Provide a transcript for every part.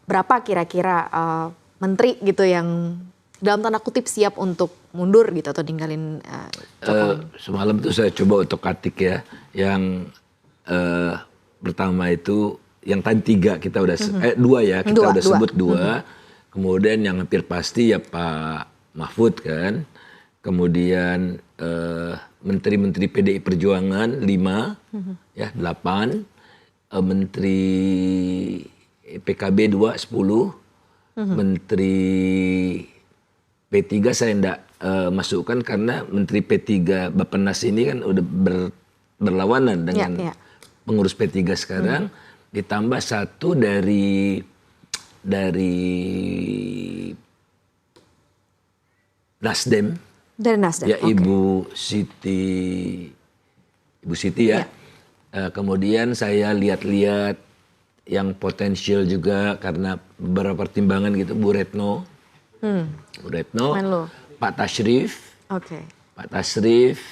berapa kira-kira menteri gitu yang dalam tanda kutip siap untuk mundur gitu atau ninggalin Jokowi? Semalam itu saya coba untuk katik ya. Yang pertama itu yang tadi 3 kita udah 2 ya, kita udah sebut 2. Kemudian yang hampir pasti ya Pak Mahfud kan. Kemudian menteri-menteri PDI Perjuangan 5, ya 8. Menteri PKB 2, 10. Menteri P3 saya enggak masukkan karena Menteri P3 Bappenas ini kan udah berlawanan dengan pengurus P3 sekarang. Ditambah 1 dari Nasdem. Dari Nasdem. Ya Ibu Siti ya. Kemudian saya lihat-lihat yang potensial juga karena beberapa pertimbangan gitu, Bu Retno. Bu Retno, Pak Tasrif. Pak Tasrif,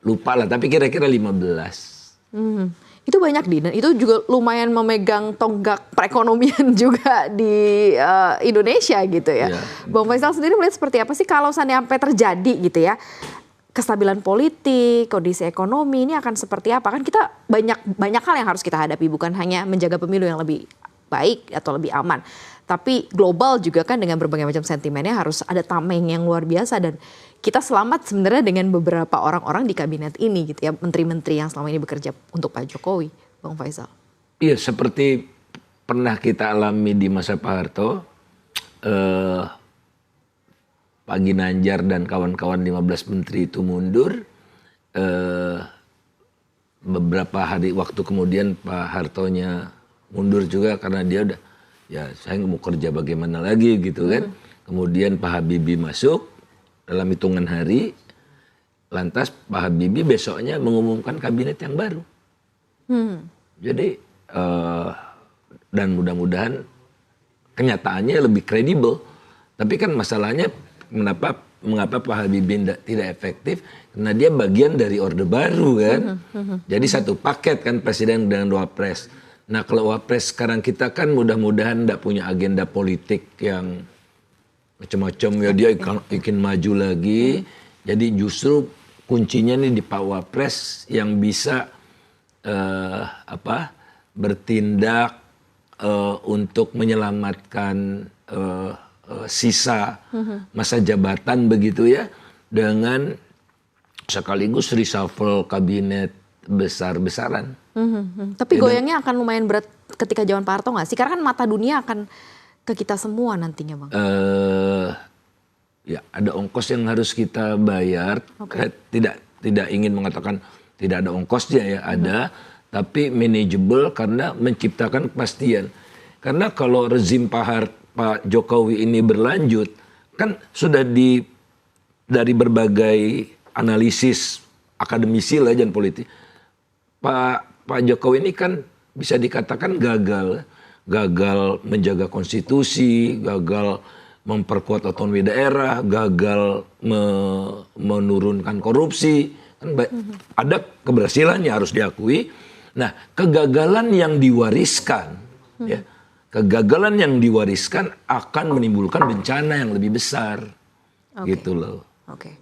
lupa lah tapi kira-kira 15. Itu banyak dan itu juga lumayan memegang tonggak perekonomian juga di Indonesia gitu ya. Bang Faisal sendiri melihat seperti apa sih kalau sampai terjadi gitu ya, kestabilan politik, kondisi ekonomi ini akan seperti apa? Kan kita banyak hal yang harus kita hadapi, bukan hanya menjaga pemilu yang lebih baik atau lebih aman. Tapi global juga kan dengan berbagai macam sentimennya harus ada tameng yang luar biasa dan kita selamat sebenarnya dengan beberapa orang-orang di kabinet ini gitu ya, menteri-menteri yang selama ini bekerja untuk Pak Jokowi, Bang Faisal. Iya, seperti pernah kita alami di masa Pak Harto, Pak Ginanjar dan kawan-kawan 15 menteri itu mundur. Beberapa hari waktu kemudian Pak Hartonya mundur juga karena dia udah, ya saya mau kerja bagaimana lagi gitu kan. Kemudian Pak Habibie masuk dalam hitungan hari, lantas Pak Habibie besoknya mengumumkan kabinet yang baru. Jadi dan mudah-mudahan kenyataannya lebih kredibel. Tapi kan masalahnya mengapa Pak Habibie tidak efektif? Karena dia bagian dari Orde Baru kan. Jadi satu paket kan presiden dengan wapres. Nah kalau wapres sekarang kita kan mudah-mudahan tidak punya agenda politik yang macam-macam ya, dia ingin maju lagi. Jadi justru kuncinya nih di Pak Wapres yang bisa bertindak untuk menyelamatkan sisa masa jabatan begitu ya, dengan sekaligus reshuffle kabinet besar-besaran. Tapi goyangnya akan lumayan berat ketika zaman Pak Harto nggak sih? Karena kan mata dunia akan ke kita semua nantinya, Bang. Ya ada ongkos yang harus kita bayar. Tidak ingin mengatakan tidak ada ongkosnya ya, ada, tapi manageable karena menciptakan kepastian. Karena kalau rezim Pak Jokowi ini berlanjut, kan sudah dari berbagai analisis akademisi lah dan politik, Pak Jokowi ini kan bisa dikatakan gagal menjaga konstitusi, gagal memperkuat otonomi daerah, gagal menurunkan korupsi. Kan ada keberhasilannya harus diakui. Nah, kegagalan yang diwariskan, ya, kegagalan yang diwariskan akan menimbulkan bencana yang lebih besar, gitu loh.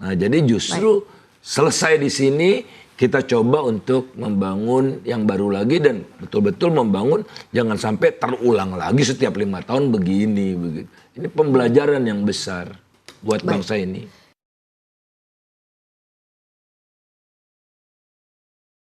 Nah, jadi justru selesai di sini kita coba untuk membangun yang baru lagi dan betul-betul membangun jangan sampai terulang lagi setiap 5 tahun begini. Ini pembelajaran yang besar buat bangsa ini.